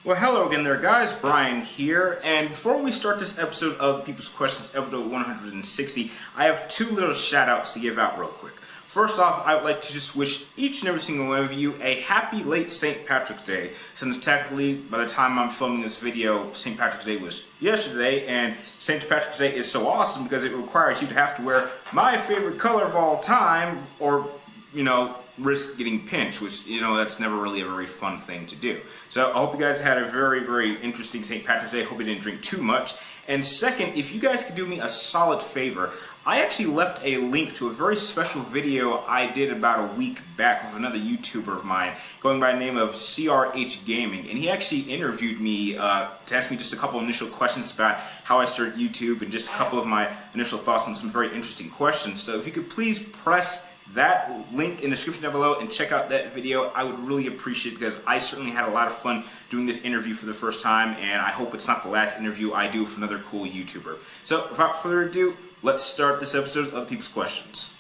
Well, hello again there, guys. Brian here, and before we start this episode of People's Questions, episode 160, I have two little shout-outs to give out real quick. First off, I would like to just wish each and every single one of you a happy late St. Patrick's Day, since technically, by the time I'm filming this video, St. Patrick's Day was yesterday, and St. Patrick's Day is so awesome because it requires you to have to wear my favorite color of all time, or, risk getting pinched, which, that's never really a very fun thing to do. So I hope you guys had a very, very interesting St. Patrick's Day. I hope you didn't drink too much. And second, if you guys could do me a solid favor, I actually left a link to a very special video I did about a week back with another YouTuber of mine, going by the name of CRH Gaming, and he actually interviewed me to ask me just a couple of initial questions about how I started YouTube and just a couple of my initial thoughts on some very interesting questions. So if you could please press that link in the description down below and check out that video, I would really appreciate it, because I certainly had a lot of fun doing this interview for the first time, and I hope it's not the last interview I do with another cool YouTuber. So without further ado, let's start this episode of People's Questions.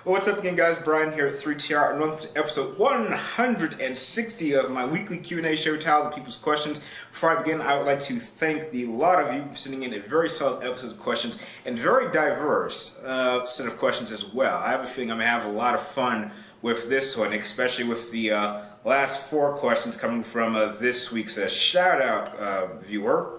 Well, what's up again, guys? Brian here at 3TR, and welcome to episode 160 of my weekly Q&A show titled The People's Questions. Before I begin, I would like to thank the lot of you for sending in a very solid episode of questions, and very diverse set of questions as well. I have a feeling I'm going to have a lot of fun with this one, especially with the last four questions coming from this week's shout-out viewer,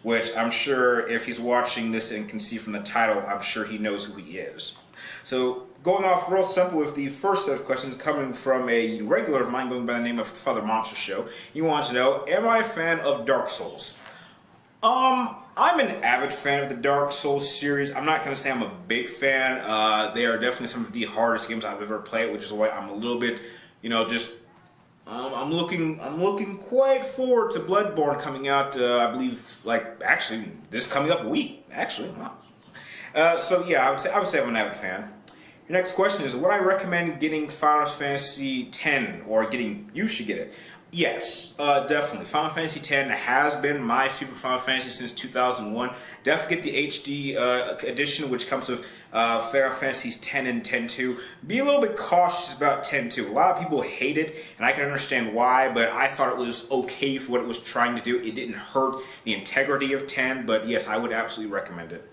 which I'm sure if he's watching this and can see from the title, I'm sure he knows who he is. So, going off real simple with the first set of questions coming from a regular of mine going by the name of Father Monster Show. You want to know, am I a fan of Dark Souls? I'm an avid fan of the Dark Souls series. I'm not going to say I'm a big fan. They are definitely some of the hardest games I've ever played, which is why I'm a little bit, I'm looking quite forward to Bloodborne coming out, I believe, actually, this coming up week, actually, wow. So yeah, I would say I'm an avid fan. Your next question is, would I recommend getting Final Fantasy X, or you should get it? Yes, definitely. Final Fantasy X has been my favorite Final Fantasy since 2001. Definitely get the HD edition, which comes with Final Fantasy X and X-2. Be a little bit cautious about X-2. A lot of people hate it, and I can understand why, but I thought it was okay for what it was trying to do. It didn't hurt the integrity of X, but yes, I would absolutely recommend it.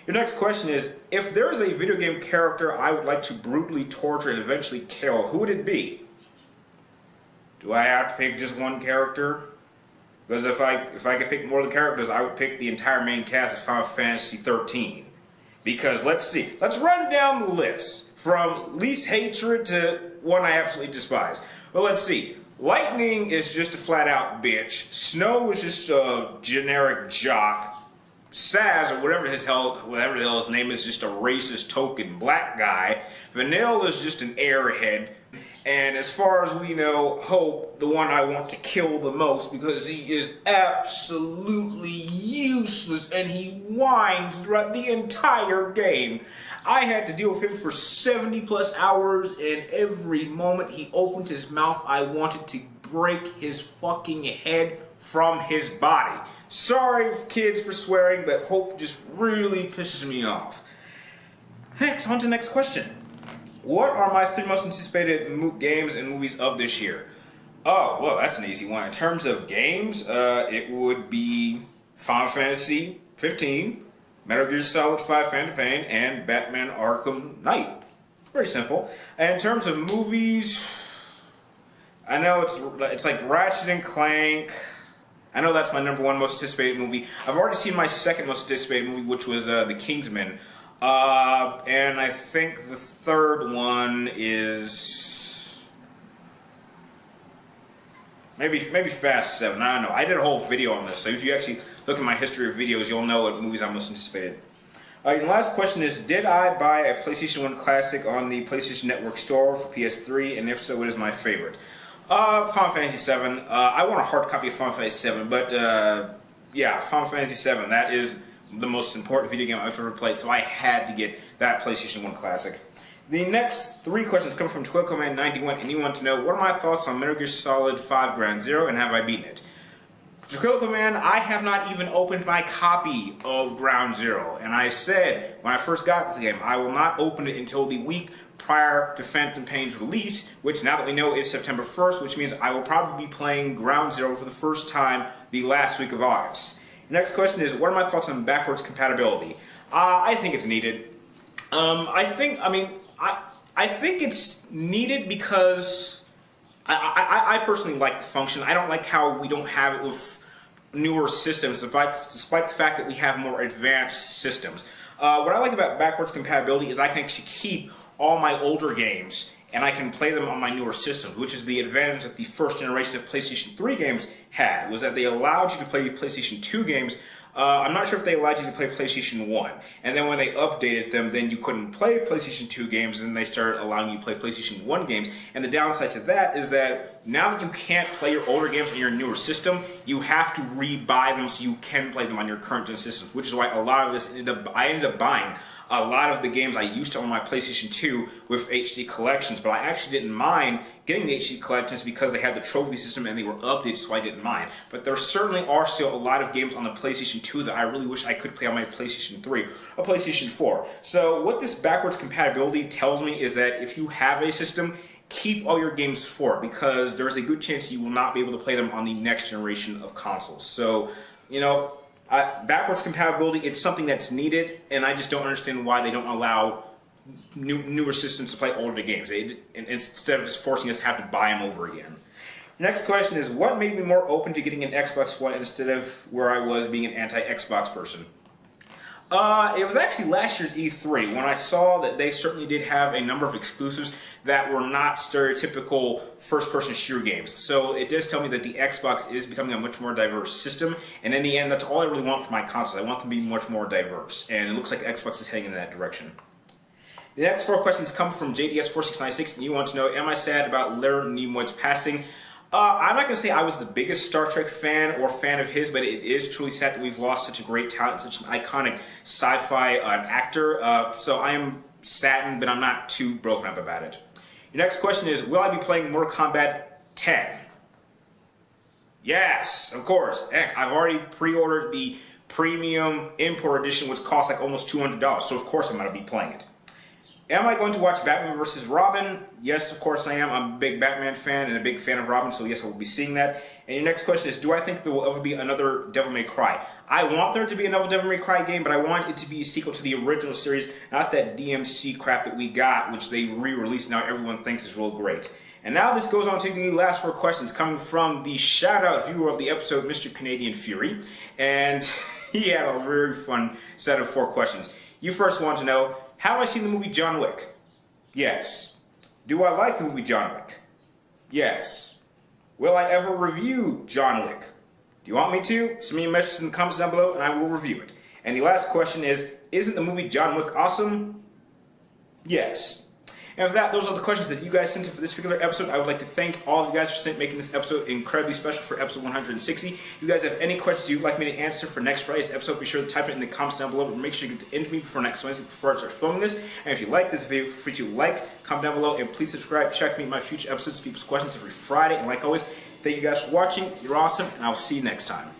Your next question is, if there is a video game character I would like to brutally torture and eventually kill, who would it be? Do I have to pick just one character? Because if I could pick more than characters, I would pick the entire main cast of Final Fantasy 13. Because let's see, let's run down the list from least hatred to one I absolutely despise. Well, let's see. Lightning is just a flat-out bitch. Snow is just a generic jock. Saz, or whatever the hell his name is, just a racist token black guy. Vanille is just an airhead. And as far as we know, Hope, the one I want to kill the most, because he is absolutely useless and he whines throughout the entire game. I had to deal with him for 70 plus hours, and every moment he opened his mouth, I wanted to break his fucking head from his body. Sorry, kids, for swearing, but Hope just really pisses me off. Next, on to the next question. What are my three most anticipated games and movies of this year? Oh, well, that's an easy one. In terms of games, it would be Final Fantasy 15, Metal Gear Solid 5 Phantom Pain, and Batman Arkham Knight. Pretty simple. And in terms of movies, I know it's like Ratchet and Clank. I know that's my number one most anticipated movie. I've already seen my second most anticipated movie, which was The Kingsman. And I think the third one is maybe Fast 7. I don't know. I did a whole video on this, so if you actually look at my history of videos, you'll know what movies I'm most anticipated. Your last question is, did I buy a PlayStation 1 Classic on the PlayStation Network store for PS3, and if so, what is my favorite? Final Fantasy VII. I want a hard copy of Final Fantasy VII, but yeah, Final Fantasy VII. That is the most important video game I've ever played, so I had to get that PlayStation 1 Classic. The next three questions come from TwilcoMan91, and you want to know, what are my thoughts on Metal Gear Solid 5 Ground Zero, and have I beaten it? Jacrilico Man, I have not even opened my copy of Ground Zero. And I said, when I first got this game, I will not open it until the week prior to Phantom Pain's release, which now that we know is September 1st, which means I will probably be playing Ground Zero for the first time the last week of August. The next question is, what are my thoughts on backwards compatibility? I think it's needed. I think it's needed because I personally like the function. I don't like how we don't have it with newer systems, despite the fact that we have more advanced systems. What I like about backwards compatibility is I can actually keep all my older games and I can play them on my newer systems, which is the advantage that the first generation of PlayStation 3 games had, was that they allowed you to play PlayStation 2 games. I'm not sure if they allowed you to play PlayStation 1. And then when they updated them, then you couldn't play PlayStation 2 games, and they started allowing you to play PlayStation 1 games. And the downside to that is that now that you can't play your older games on your newer system, you have to re-buy them so you can play them on your current gen systems, which is why a lot of this I ended up buying a lot of the games I used to own my PlayStation 2 with HD collections, but I actually didn't mind getting the HD collections because they had the trophy system and they were updated, so I didn't mind. But there certainly are still a lot of games on the PlayStation 2 that I really wish I could play on my PlayStation 3 or PlayStation 4. So what this backwards compatibility tells me is that if you have a system, keep all your games for it, because there is a good chance you will not be able to play them on the next generation of consoles. So, you know, backwards compatibility, it's something that's needed, and I just don't understand why they don't allow newer systems to play older games, instead of just forcing us to have to buy them over again. The next question is, what made me more open to getting an Xbox One instead of where I was being an anti-Xbox person? It was actually last year's E3 when I saw that they certainly did have a number of exclusives that were not stereotypical first-person shooter games. So it does tell me that the Xbox is becoming a much more diverse system, and in the end, that's all I really want for my consoles. I want them to be much more diverse, and it looks like Xbox is heading in that direction. The next 4 questions come from JDS4696, and you want to know, am I sad about Leonard Nimoy's passing? I'm not going to say I was the biggest Star Trek fan or fan of his, but it is truly sad that we've lost such a great talent, such an iconic sci-fi actor. So I am saddened, but I'm not too broken up about it. Your next question is, will I be playing Mortal Kombat 10? Yes, of course. Heck, I've already pre-ordered the premium import edition, which costs like almost $200, so of course I'm going to be playing it. Am I going to watch Batman vs. Robin? Yes, of course I am. I'm a big Batman fan and a big fan of Robin, so yes, I will be seeing that. And your next question is, do I think there will ever be another Devil May Cry? I want there to be another Devil May Cry game, but I want it to be a sequel to the original series, not that DMC crap that we got, which they re-released now everyone thinks is real great. And now this goes on to the last 4 questions coming from the shout-out viewer of the episode, Mr. Canadian Fury. And he had a very fun set of 4 questions. You first want to know, have I seen the movie John Wick? Yes. Do I like the movie John Wick? Yes. Will I ever review John Wick? Do you want me to? Send me a message in the comments down below and I will review it. And the last question is, isn't the movie John Wick awesome? Yes. And with that, those are the questions that you guys sent in for this particular episode. I would like to thank all of you guys for making this episode incredibly special for episode 160. If you guys have any questions you'd like me to answer for next Friday's episode, be sure to type it in the comments down below. But make sure you get to me before next Wednesday, before I start filming this. And if you like this video, feel free to like, comment down below, and please subscribe. Check me my future episodes, people's questions every Friday. And like always, thank you guys for watching. You're awesome, and I'll see you next time.